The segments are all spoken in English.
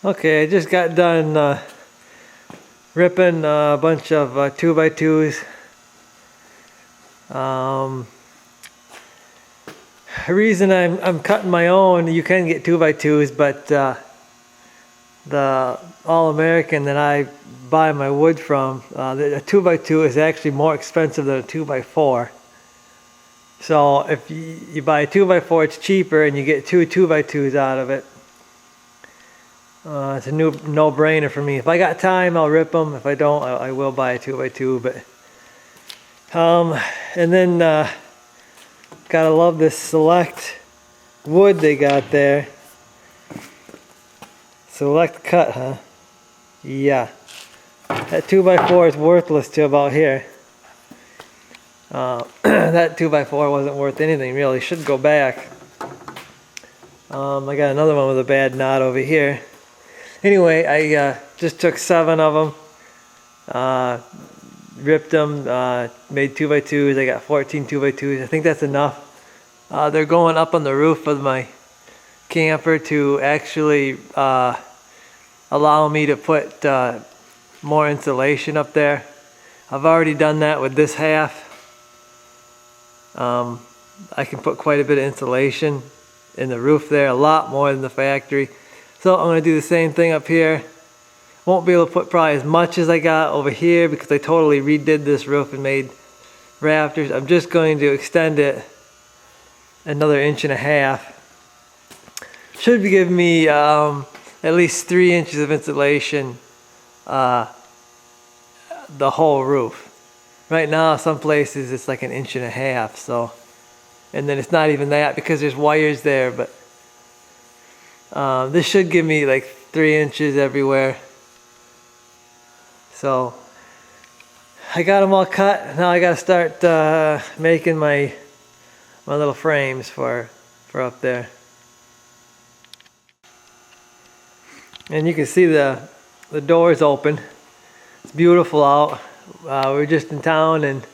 Okay, I just got done ripping a bunch of 2x2s. The reason I'm cutting my own, you can get 2x2s, but the All-American that I buy my wood from, the 2x2 is actually more expensive than a 2x4. So if you buy a 2x4, it's cheaper and you get two 2x2s out of it. It's a no-brainer for me. If I got time, I'll rip them. If I don't, I will buy a 2x2. But and then gotta love this select wood they got there. Select cut, huh? Yeah. That 2x4 is worthless to about here. That 2x4 wasn't worth anything really. Should go back. I got another one with a bad knot over here. Anyway, I just took 7 of them, ripped them, made 2x2s. I got 14 2x2s. I think that's enough. They're going up on the roof of my camper to actually allow me to put more insulation up there. I've already done that with this half. I can put quite a bit of insulation in the roof there, a lot more than the factory. So I'm going to do the same thing up here. Won't be able to put probably as much as I got over here because I totally redid this roof and made rafters. I'm just going to extend it another 1.5 inches. Should be giving me at least 3 inches of insulation the whole roof. Right now some places it's like 1.5 inches, so, and then it's not even that because there's wires there, but this should give me like 3 inches everywhere. So I got them all cut. Now I got to start making my little frames for up there. And you can see the doors open. It's beautiful out. We were just in town and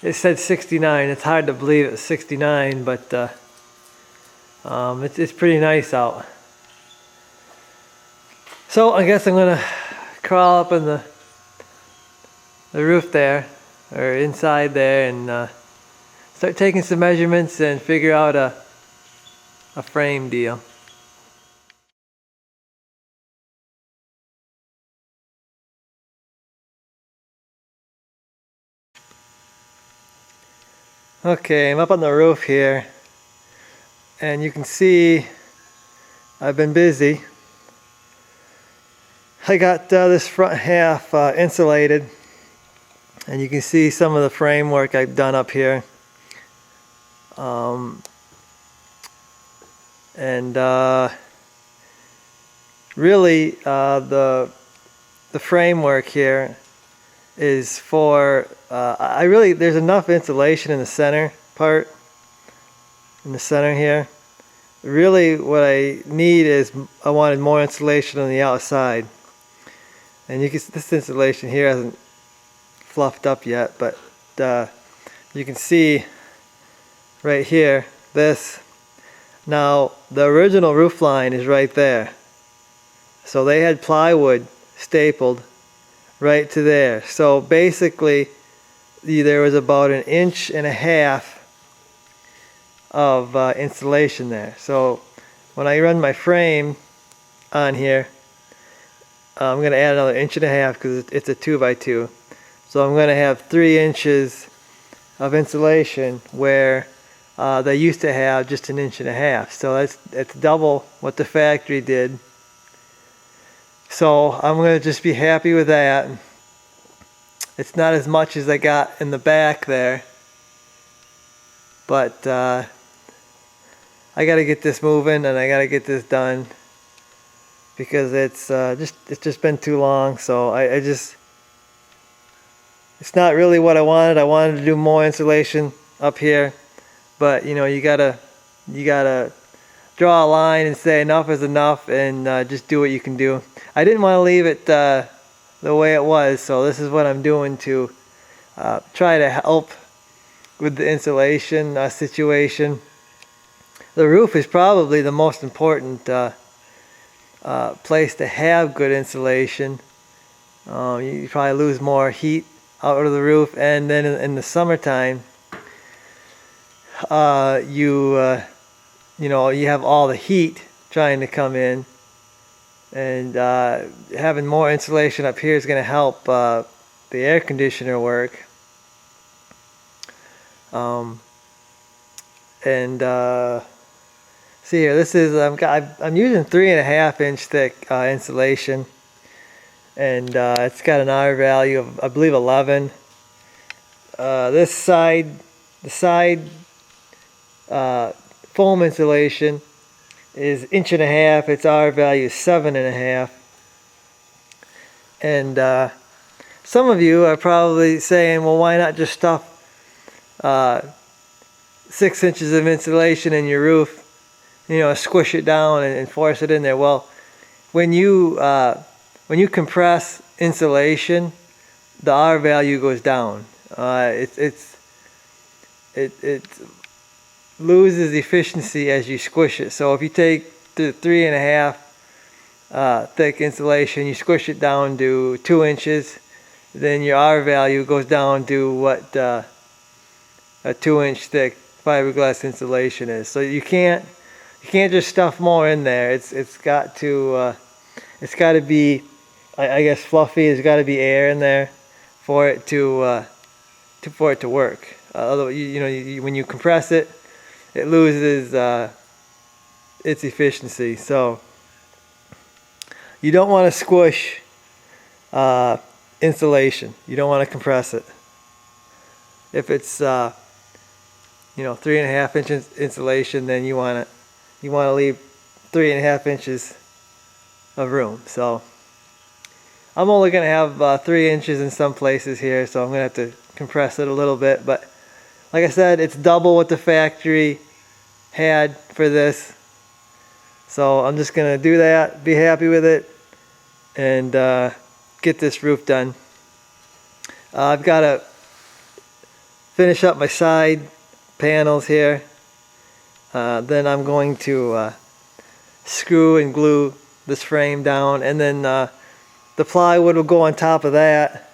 it said 69. It's hard to believe it's 69, but it's pretty nice out. So I guess I'm gonna crawl up in the roof there, or inside there, and start taking some measurements and figure out a frame deal. Okay, I'm up on the roof here, and you can see I've been busy. I got this front half insulated, and you can see some of the framework I've done up here. Really the framework here is for there's enough insulation in the center part, in the center here. Really what I need is I wanted more insulation on the outside, and you can this insulation here hasn't fluffed up yet, but you can see right here this. Now the original roof line is right there, so they had plywood stapled right to there. So basically there was about 1.5 inches of insulation there. So when I run my frame on here, I'm going to add another 1.5 inches because it's a 2x2. So I'm going to have 3 inches of insulation where they used to have just 1.5 inches. So that's double what the factory did. So I'm going to just be happy with that. It's not as much as I got in the back there, but I got to get this moving and I got to get this done because it's just been too long. So it's not really what I wanted. I wanted to do more insulation up here, but you know, you gotta draw a line and say enough is enough, and just do what you can do. I didn't want to leave it the way it was, so this is what I'm doing to try to help with the insulation situation. The roof is probably the most important place to have good insulation. You probably lose more heat out of the roof, and then in the summertime, you know, you have all the heat trying to come in, and having more insulation up here is going to help the air conditioner work. See here, this is I'm using 3.5 inch thick insulation, and it's got an R value of, I believe, 11. The side foam insulation is 1.5 inches. Its R value is 7.5. And some of you are probably saying, well, why not just stuff 6 inches of insulation in your roof, you know, squish it down and force it in there. Well, when you compress insulation, the R value goes down. It loses efficiency as you squish it. So if you take the 3.5 thick insulation, you squish it down to 2 inches, then your R value goes down to what a 2-inch thick fiberglass insulation is. So you can't just stuff more in there. It's got to be, I guess, fluffy. There's got to be air in there for it to work. Otherwise, when you compress it, it loses its efficiency. So you don't want to squish insulation. You don't want to compress it. If it's 3.5 inches insulation, then you want to leave 3.5 inches of room. So I'm only going to have 3 inches in some places here, so I'm going to have to compress it a little bit. But like I said, it's double what the factory had for this. So I'm just going to do that, be happy with it, and get this roof done. I've got to finish up my side panels here. Then I'm going to screw and glue this frame down, and then the plywood will go on top of that,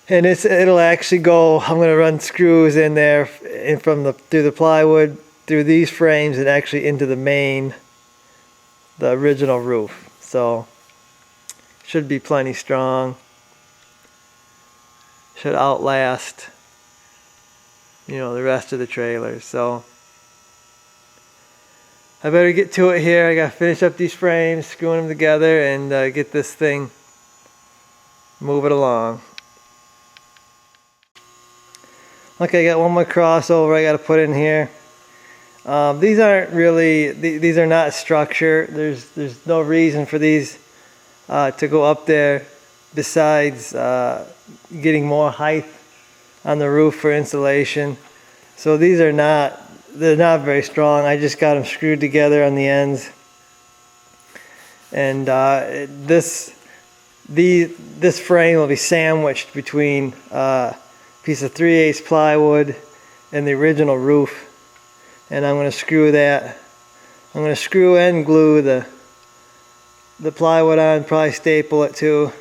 and it'll actually go. I'm going to run screws in there and through the plywood, through these frames, and actually into the original roof. So should be plenty strong. Should outlast the rest of the trailers. So I better get to it here. I gotta finish up these frames, screwing them together, and get this thing moving along. Okay, I got one more crossover I gotta put in here. These aren't really, these are not structure. There's no reason for these to go up there besides getting more height on the roof for insulation. So they're not very strong. I just got them screwed together on the ends, and this frame will be sandwiched between a piece of 3/8 plywood and the original roof, and I'm going to screw that. I'm going to screw and glue the plywood on, probably staple it too.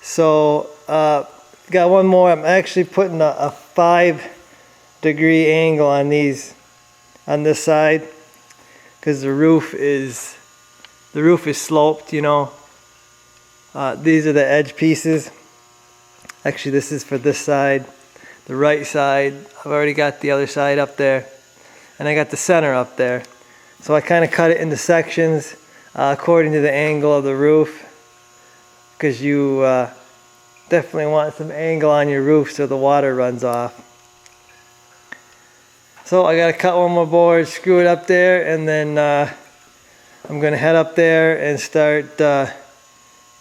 So got one more. I'm actually putting a 5-degree angle on this side, because the roof is sloped. These are the edge pieces. Actually, this is for this side, the right side. I've already got the other side up there, and I got the center up there. So I kind of cut it into sections according to the angle of the roof, because you definitely want some angle on your roof so the water runs off. So I gotta cut one more board, screw it up there, and then I'm gonna head up there and start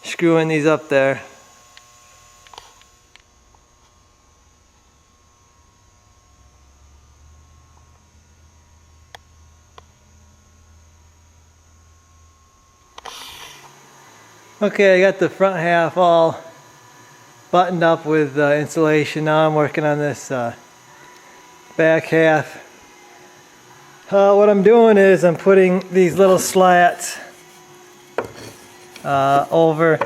screwing these up there. Okay, I got the front half all buttoned up with insulation. Now I'm working on this back half. What I'm doing is I'm putting these little slats over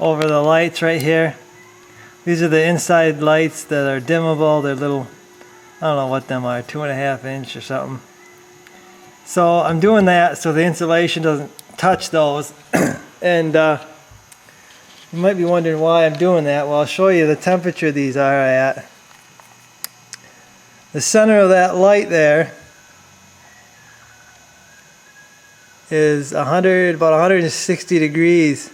the lights right here. These are the inside lights that are dimmable. They're little, I don't know what them are, 2.5 inch or something. So I'm doing that so the insulation doesn't touch those. And you might be wondering why I'm doing that. Well, I'll show you the temperature these are at. The center of that light there is about 160 degrees.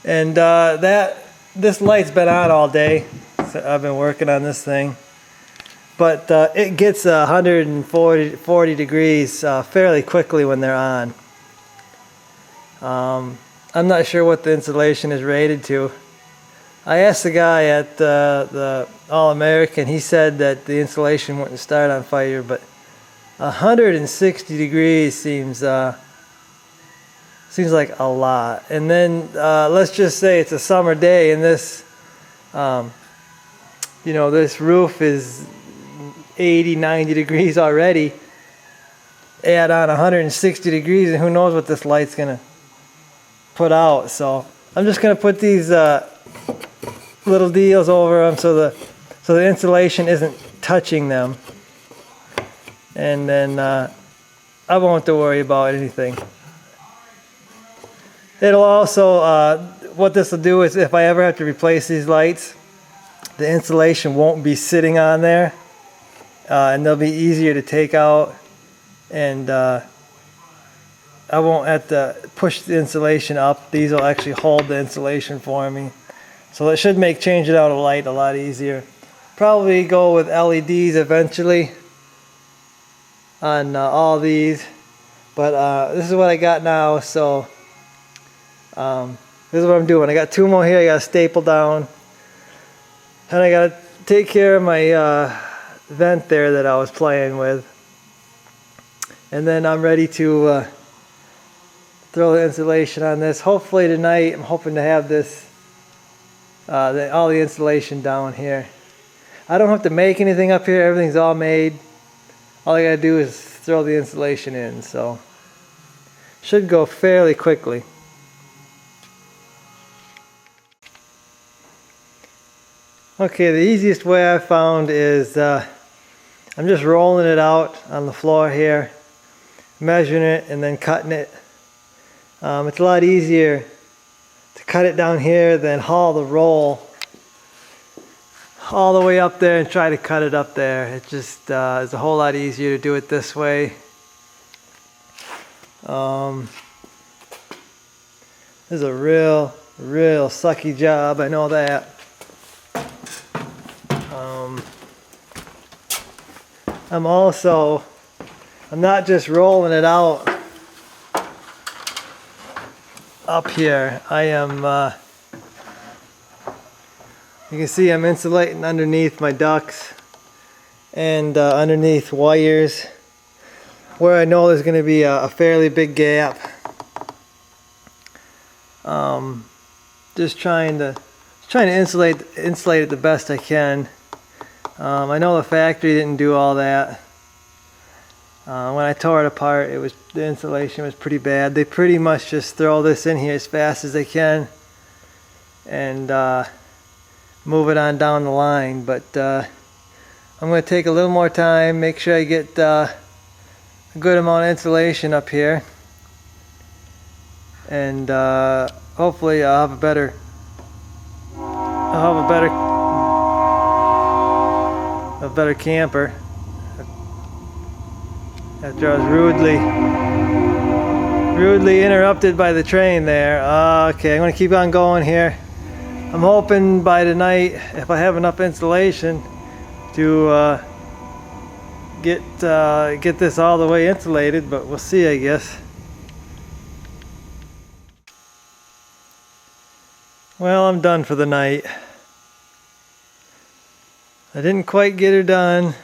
And this light's been on all day. So I've been working on this thing. But it gets 140 degrees fairly quickly when they're on. I'm not sure what the insulation is rated to. I asked the guy at the All-American. He said that the insulation wouldn't start on fire, but 160 degrees seems like a lot. And then let's just say it's a summer day and this this roof is 80-90 degrees already. Add on 160 degrees and who knows what this light's gonna put out. So I'm just gonna put these little deals over them so the insulation isn't touching them, and then I won't have to worry about anything. It'll also what this will do is if I ever have to replace these lights, the insulation won't be sitting on there, and they'll be easier to take out, and I won't have to push the insulation up. These will actually hold the insulation for me. So it should make changing out a light a lot easier. Probably go with LEDs eventually on all these. But this is what I got now. So this is what I'm doing. I got 2 more here I got to staple down. And I got to take care of my vent there that I was playing with. And then I'm ready to throw the insulation on this. Hopefully tonight I'm hoping to have this all the insulation down here. I don't have to make anything up here. Everything's all made. All I gotta do is throw the insulation in. So should go fairly quickly. Okay, the easiest way I found is I'm just rolling it out on the floor here, measuring it and then cutting it. It's a lot easier to cut it down here than haul the roll all the way up there and try to cut it up there. It just is a whole lot easier to do it this way. This is a real sucky job, I know that. I'm not just rolling it out up here. I am, you can see I'm insulating underneath my ducts and underneath wires where I know there's going to be a fairly big gap. Just trying to insulate it the best I can. I know the factory didn't do all that. When I tore it apart, the insulation was pretty bad. They pretty much just throw this in here as fast as they can and move it on down the line. But I'm going to take a little more time, make sure I get a good amount of insulation up here, and hopefully I'll have a better camper. After I was rudely interrupted by the train there. Okay, I'm going to keep on going here. I'm hoping by tonight, if I have enough insulation, to get this all the way insulated, but we'll see, I guess. Well, I'm done for the night. I didn't quite get her done,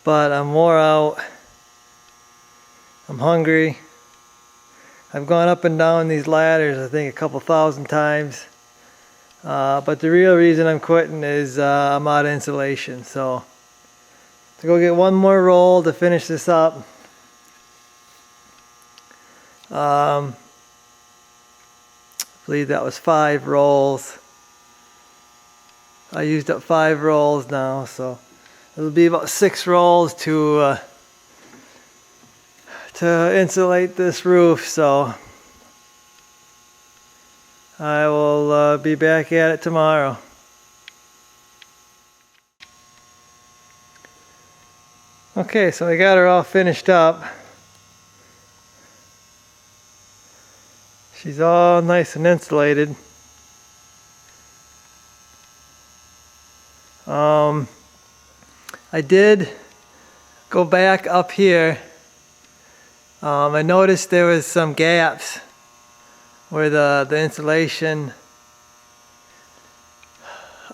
but I'm wore out. I'm hungry. I've gone up and down these ladders I think a couple thousand times, but the real reason I'm quitting is I'm out of insulation. So to go get one more roll to finish this up, I believe that was 5 rolls. I used up 5 rolls now, so it'll be about 6 rolls to insulate this roof. So I will be back at it tomorrow. Okay, so I got her all finished up. She's all nice and insulated. I did go back up here. I noticed there was some gaps where the insulation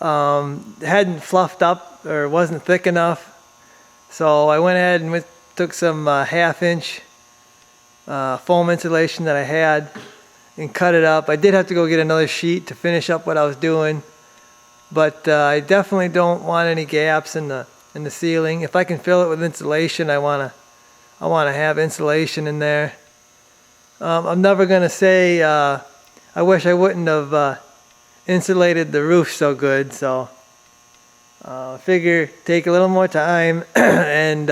hadn't fluffed up or wasn't thick enough. So I went ahead and took some 1/2 inch foam insulation that I had and cut it up. I did have to go get another sheet to finish up what I was doing, but I definitely don't want any gaps in the ceiling. If I can fill it with insulation, I want to have insulation in there. I'm never gonna say I wish I wouldn't have insulated the roof so good. So figure take a little more time and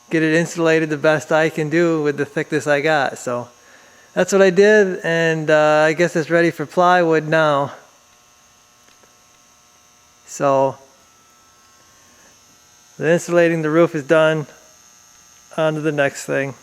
get it insulated the best I can do with the thickness I got. So that's what I did, and I guess it's ready for plywood now. So the insulating the roof is done. On to the next thing.